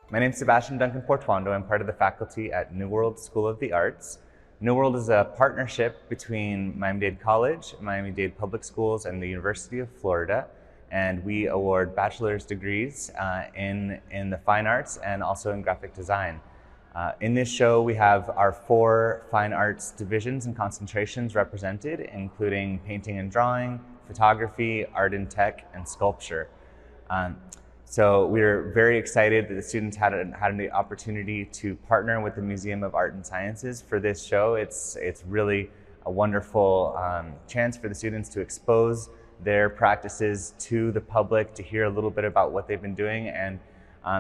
My name is Sebastian Duncan-Portuondo. I'm part of the faculty at New World School of the Arts. New World is a partnership between Miami-Dade College, Miami-Dade Public Schools, and the University of Florida. And we award bachelor's degrees in the fine arts and also in graphic design. In this show, we have our 4 fine arts divisions and concentrations represented, including painting and drawing, photography, art and tech, and sculpture. So we're very excited that the students had the opportunity to partner with the Museum of Art and Sciences for this show. It's really a wonderful chance for the students to expose their practices to the public, to hear a little bit about what they've been doing, and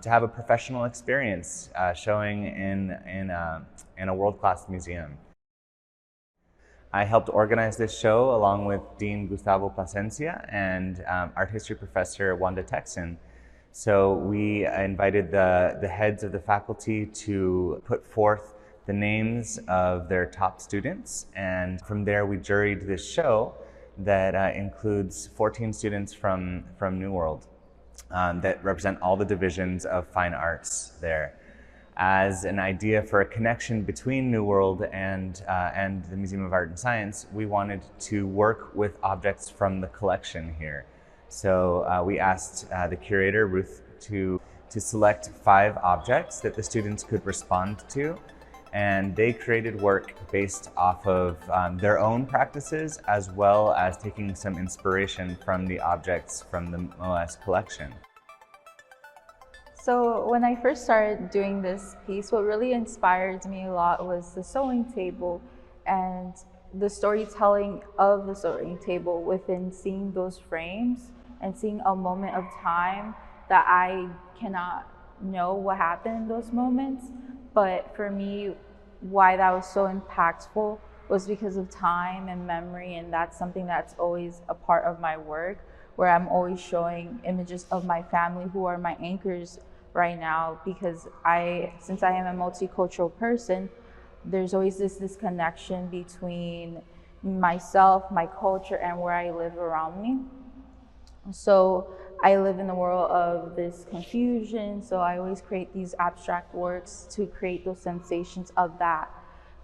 to have a professional experience showing in a world-class museum. I helped organize this show along with Dean Gustavo Plascencia and art history professor Wanda Texon. So we invited the heads of the faculty to put forth the names of their top students, and from there we juried this show that includes 14 students from New World that represent all the divisions of fine arts there. As an idea for a connection between New World and the Museum of Art and Science, we wanted to work with objects from the collection here. So we asked the curator, Ruth, to select 5 objects that the students could respond to, and they created work based off of their own practices, as well as taking some inspiration from the objects from the MOAS collection. So when I first started doing this piece, what really inspired me a lot was the sewing table and the storytelling of the sewing table within seeing those frames and seeing a moment of time that I cannot know what happened in those moments. But for me, why that was so impactful was because of time and memory, and that's something that's always a part of my work, where I'm always showing images of my family who are my anchors right now, because since I am a multicultural person, there's always this connection between myself, my culture, and where I live around me. So I live in the world of this confusion, so I always create these abstract works to create those sensations of that.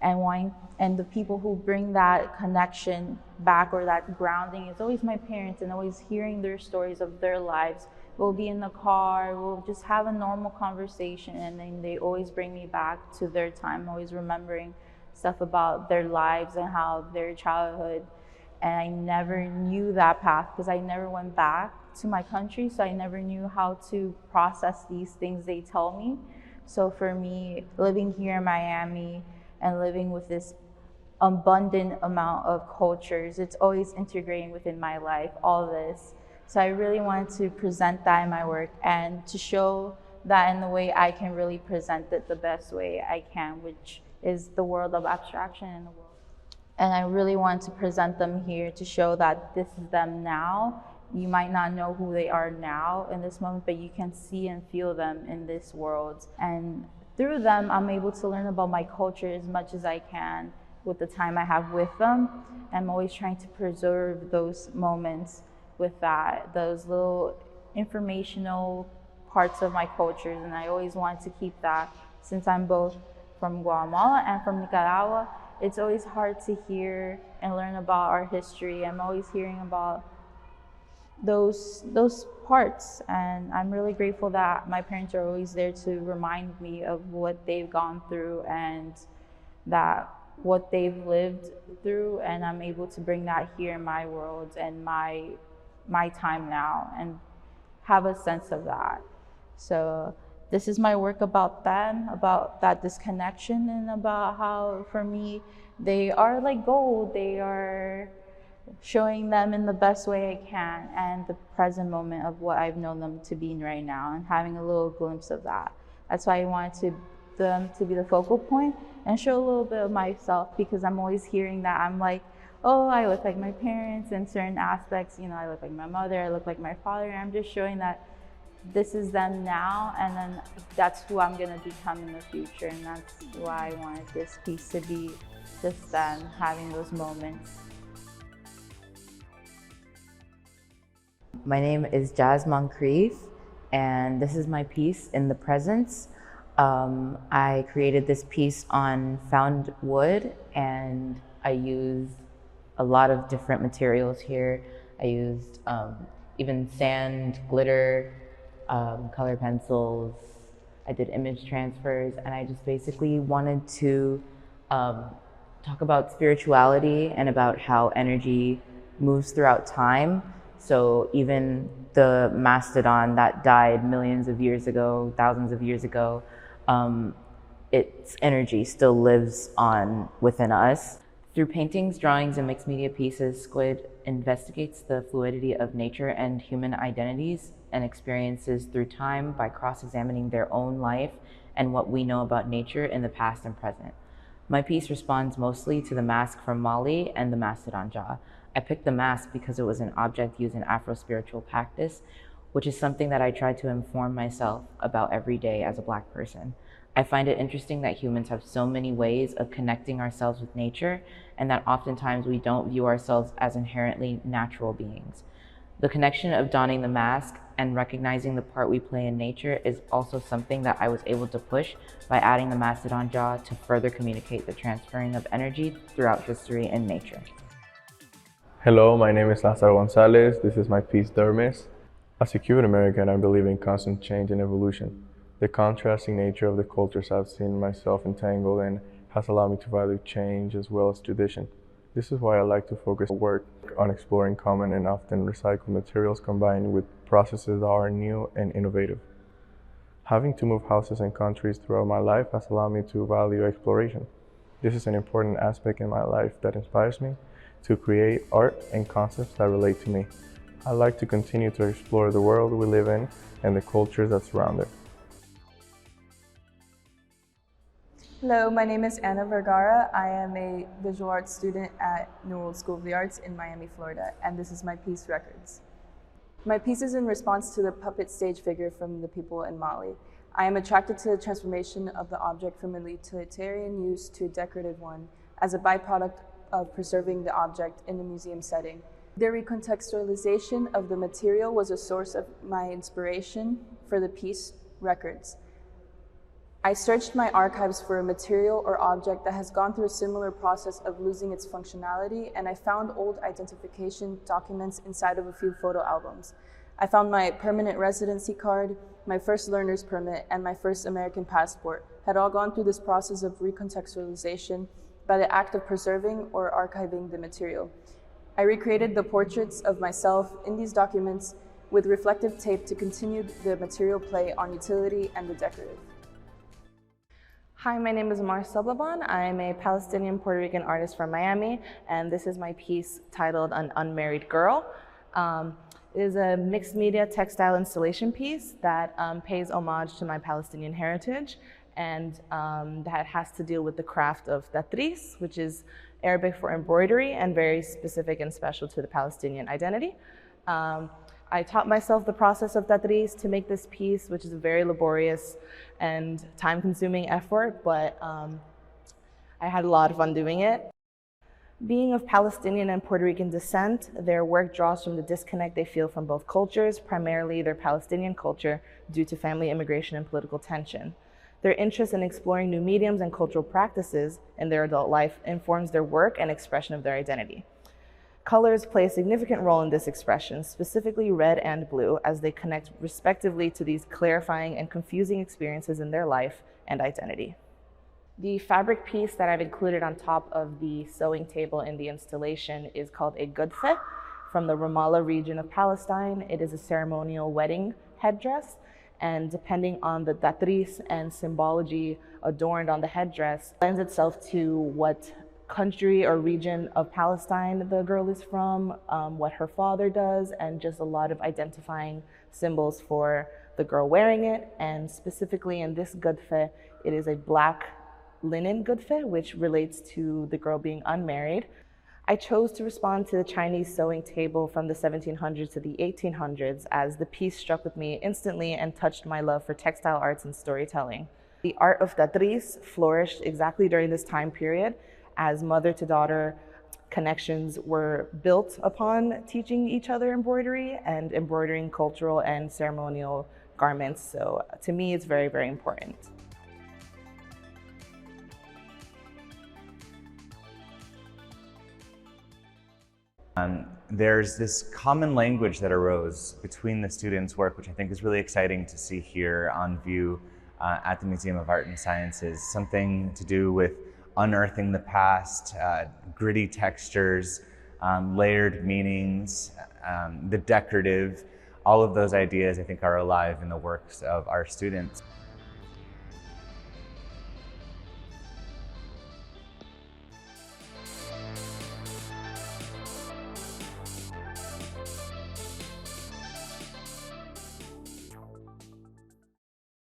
And the people who bring that connection back, or that grounding, is always my parents, and always hearing their stories of their lives. We'll be in the car, we'll just have a normal conversation, and then they always bring me back to their time, always remembering stuff about their lives and how their childhood. And I never knew that path because I never went back to my country, so I never knew how to process these things they tell me. So for me, living here in Miami and living with this abundant amount of cultures, it's always integrating within my life, all this. So I really wanted to present that in my work and to show that in the way I can really present it the best way I can, which is the world of abstraction and the world. And I really wanted to present them here to show that this is them now. You might not know who they are now in this moment, but you can see and feel them in this world. And through them, I'm able to learn about my culture as much as I can with the time I have with them. I'm always trying to preserve those moments with that, those little informational parts of my cultures. And I always want to keep that, since I'm both from Guatemala and from Nicaragua. It's always hard to hear and learn about our history. I'm always hearing about those parts, and I'm really grateful that my parents are always there to remind me of what they've gone through and that what they've lived through, and I'm able to bring that here in my world and my time now and have a sense of that. So this is my work about them, about that disconnection, and about how, for me, they are like gold. They are showing them in the best way I can, and the present moment of what I've known them to be right now, and having a little glimpse of that. That's why I wanted them to be the focal point and show a little bit of myself, because I'm always hearing that I'm like, oh, I look like my parents in certain aspects. You know, I look like my mother, I look like my father, and I'm just showing that this is them now, and then that's who I'm gonna become in the future. And that's why I wanted this piece to be just them having those moments. My name is Jaz Moncrieffe, and this is my piece, In the Presence. I created this piece on found wood, and I used a lot of different materials here. I used even sand, glitter, color pencils. I did image transfers, and I just basically wanted to talk about spirituality and about how energy moves throughout time. So even the mastodon that died millions of years ago, thousands of years ago, its energy still lives on within us. Through paintings, drawings, and mixed media pieces, Squid investigates the fluidity of nature and human identities and experiences through time by cross-examining their own life and what we know about nature in the past and present. My piece responds mostly to the mask from Mali and the mastodon jaw. I picked the mask because it was an object used in Afro-spiritual practice, which is something that I try to inform myself about every day as a Black person. I find it interesting that humans have so many ways of connecting ourselves with nature, and that oftentimes we don't view ourselves as inherently natural beings. The connection of donning the mask and recognizing the part we play in nature is also something that I was able to push by adding the mastodon jaw to further communicate the transferring of energy throughout history and nature. Hello, my name is Lazaro Gonzalez. This is my piece, Dermis. As a Cuban American, I believe in constant change and evolution. The contrasting nature of the cultures I've seen myself entangled in has allowed me to value change as well as tradition. This is why I like to focus work on exploring common and often recycled materials combined with processes that are new and innovative. Having to move houses and countries throughout my life has allowed me to value exploration. This is an important aspect in my life that inspires me to create art and concepts that relate to me. I like to continue to explore the world we live in and the cultures that surround it. Hello, my name is Anna Vergara. I am a visual arts student at New World School of the Arts in Miami, Florida, and this is my piece, Records. My piece is in response to the puppet stage figure from the people in Mali. I am attracted to the transformation of the object from a utilitarian use to a decorative one as a byproduct of preserving the object in a museum setting. The recontextualization of the material was a source of my inspiration for the piece, Records. I searched my archives for a material or object that has gone through a similar process of losing its functionality, and I found old identification documents inside of a few photo albums. I found my permanent residency card, my first learner's permit, and my first American passport had all gone through this process of recontextualization by the act of preserving or archiving the material. I recreated the portraits of myself in these documents with reflective tape to continue the material play on utility and the decorative. Hi, my name is Mar Sub Laban. I'm a Palestinian Puerto Rican artist from Miami, and this is my piece titled An Unmarried Girl. It is a mixed media textile installation piece that pays homage to my Palestinian heritage, and that has to deal with the craft of tatris, which is Arabic for embroidery and very specific and special to the Palestinian identity. I taught myself the process of tatris to make this piece, which is a very laborious and time-consuming effort, but I had a lot of fun doing it. Being of Palestinian and Puerto Rican descent, their work draws from the disconnect they feel from both cultures, primarily their Palestinian culture, due to family immigration and political tension. Their interest in exploring new mediums and cultural practices in their adult life informs their work and expression of their identity. Colors play a significant role in this expression, specifically red and blue, as they connect respectively to these clarifying and confusing experiences in their life and identity. The fabric piece that I've included on top of the sewing table in the installation is called a gudfe from the Ramallah region of Palestine. It is a ceremonial wedding headdress, and depending on the tatris and symbology adorned on the headdress, lends itself to what country or region of Palestine the girl is from, what her father does, and just a lot of identifying symbols for the girl wearing it. And specifically in this gudfe, it is a black linen gudfe, which relates to the girl being unmarried. I chose to respond to the Chinese sewing table from the 1700s to the 1800s, as the piece struck with me instantly and touched my love for textile arts and storytelling. The art of tatris flourished exactly during this time period, as mother-to-daughter connections were built upon teaching each other embroidery and embroidering cultural and ceremonial garments. So to me, it's very, very important. There's this common language that arose between the students' work, which I think is really exciting to see here on view at the Museum of Art and Sciences. Something to do with unearthing the past, gritty textures, layered meanings, the decorative. All of those ideas, I think, are alive in the works of our students.